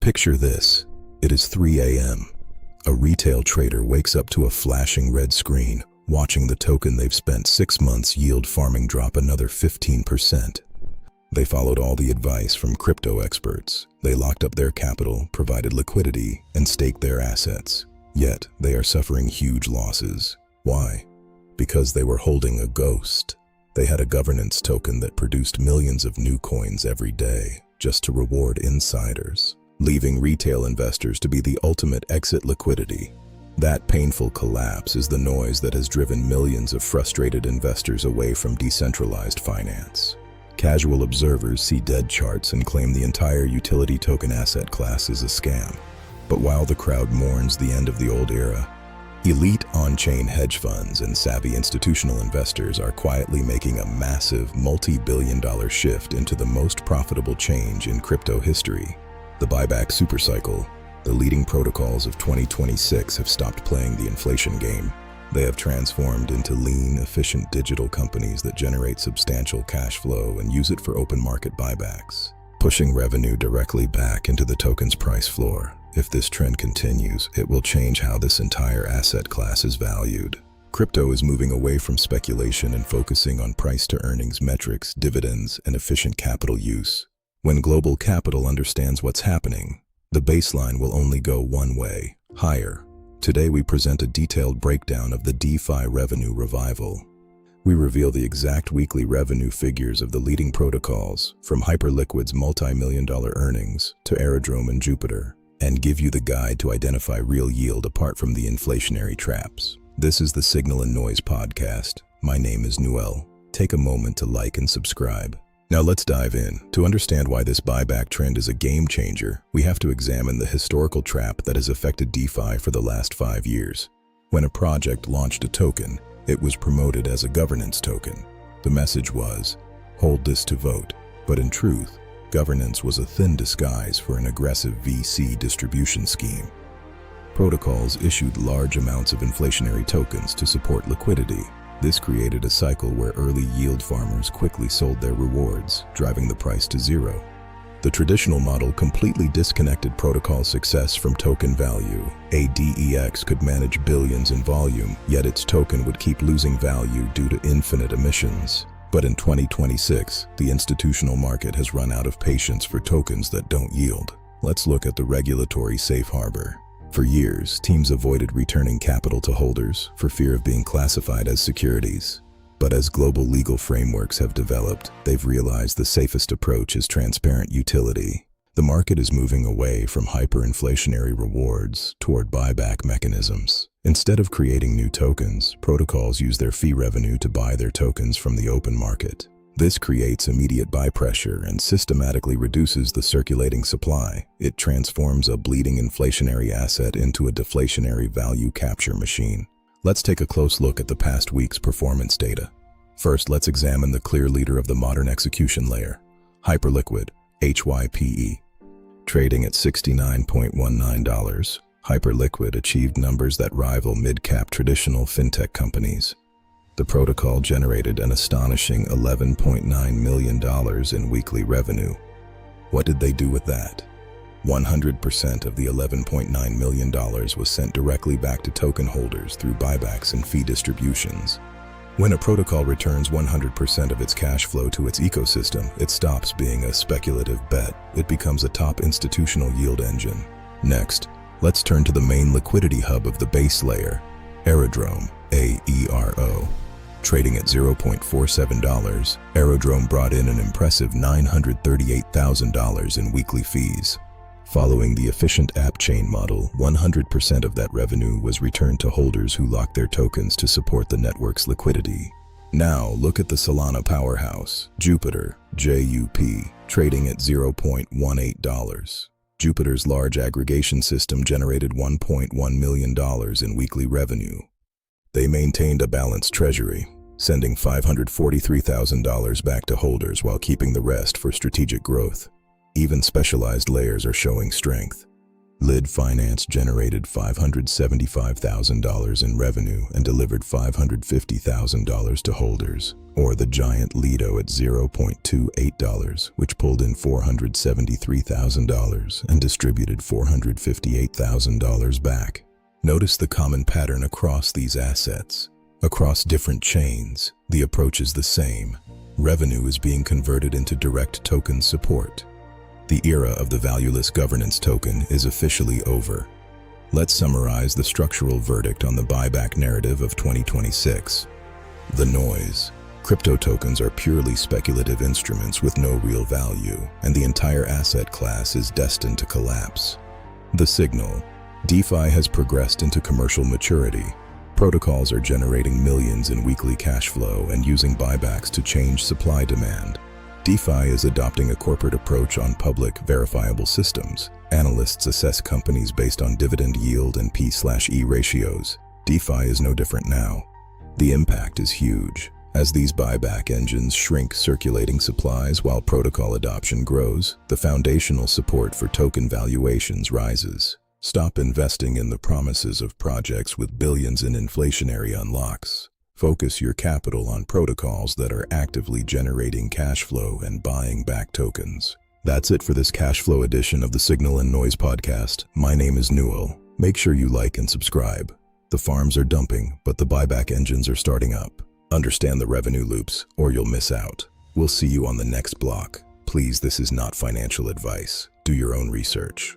Picture this. It is 3 a.m. A retail trader wakes up to a flashing red screen, watching the token they've spent 6 months yield farming drop another 15%. They followed all the advice from crypto experts. They locked up their capital, provided liquidity, and staked their assets. Yet, they are suffering huge losses. Why? Because they were holding a ghost. They had a governance token that produced millions of new coins every day, just to reward insiders, leaving retail investors to be the ultimate exit liquidity. That painful collapse is the noise that has driven millions of frustrated investors away from decentralized finance. Casual observers see dead charts and claim the entire utility token asset class is a scam. But while the crowd mourns the end of the old era, elite on-chain hedge funds and savvy institutional investors are quietly making a massive multi-billion-dollar shift into the most profitable change in crypto history. The buyback supercycle. The leading protocols of 2026 have stopped playing the inflation game. They have transformed into lean, efficient digital companies that generate substantial cash flow and use it for open market buybacks, pushing revenue directly back into the token's price floor. If this trend continues, it will change how this entire asset class is valued. Crypto is moving away from speculation and focusing on price-to-earnings metrics, dividends, and efficient capital use. When global capital understands what's happening, the baseline will only go one way: higher. Today we present a detailed breakdown of the DeFi revenue revival. We reveal the exact weekly revenue figures of the leading protocols, from Hyperliquid's multi-million-dollar earnings to Aerodrome and Jupiter, and give you the guide to identify real yield apart from the inflationary traps. This is the Signal and Noise podcast. My name is Noel. Take a moment to like and subscribe. Now let's dive in. To understand why this buyback trend is a game changer, we have to examine the historical trap that has affected DeFi for the last 5 years. When a project launched a token, it was promoted as a governance token. The message was, hold this to vote. But in truth, governance was a thin disguise for an aggressive VC distribution scheme. Protocols issued large amounts of inflationary tokens to support liquidity. This created a cycle where early yield farmers quickly sold their rewards, driving the price to zero. The traditional model completely disconnected protocol success from token value. A DEX could manage billions in volume, yet its token would keep losing value due to infinite emissions. But in 2026, the institutional market has run out of patience for tokens that don't yield. Let's look at the regulatory safe harbor. For years, teams avoided returning capital to holders for fear of being classified as securities. But as global legal frameworks have developed, they've realized the safest approach is transparent utility. The market is moving away from hyperinflationary rewards toward buyback mechanisms. Instead of creating new tokens, protocols use their fee revenue to buy their tokens from the open market. This creates immediate buy pressure and systematically reduces the circulating supply. It transforms a bleeding inflationary asset into a deflationary value capture machine. Let's take a close look at the past week's performance data. First, let's examine the clear leader of the modern execution layer, Hyperliquid, HYPE. Trading at $69.19, Hyperliquid achieved numbers that rival mid-cap traditional fintech companies. The protocol generated an astonishing $11.9 million in weekly revenue. What did they do with that? 100% of the $11.9 million was sent directly back to token holders through buybacks and fee distributions. When a protocol returns 100% of its cash flow to its ecosystem, it stops being a speculative bet. It becomes a top institutional yield engine. Next, let's turn to the main liquidity hub of the base layer, Aerodrome, AERO. Trading at $0.47, Aerodrome brought in an impressive $938,000 in weekly fees. Following the efficient app chain model, 100% of that revenue was returned to holders who locked their tokens to support the network's liquidity. Now, look at the Solana powerhouse, Jupiter, JUP, trading at $0.18. Jupiter's large aggregation system generated $1.1 million in weekly revenue. They maintained a balanced treasury, sending $543,000 back to holders while keeping the rest for strategic growth. Even specialized layers are showing strength. Lid Finance generated $575,000 in revenue and delivered $550,000 to holders. Or the giant Lido at $0.28, which pulled in $473,000 and distributed $458,000 back. Notice the common pattern across these assets. Across different chains, the approach is the same. Revenue is being converted into direct token support. The era of the valueless governance token is officially over. Let's summarize the structural verdict on the buyback narrative of 2026. The noise. Crypto tokens are purely speculative instruments with no real value, and the entire asset class is destined to collapse. The signal. DeFi has progressed into commercial maturity. Protocols are generating millions in weekly cash flow and using buybacks to change supply-demand. DeFi is adopting a corporate approach on public, verifiable systems. Analysts assess companies based on dividend yield and P/E ratios. DeFi is no different now. The impact is huge. As these buyback engines shrink circulating supplies while protocol adoption grows, the foundational support for token valuations rises. Stop investing in the promises of projects with billions in inflationary unlocks. Focus your capital on protocols that are actively generating cash flow and buying back tokens. That's it for this cash flow edition of the Signal and Noise podcast. My name is Newell. Make sure you like and subscribe. The farms are dumping, but the buyback engines are starting up. Understand the revenue loops, or you'll miss out. We'll see you on the next block. Please, this is not financial advice. Do your own research.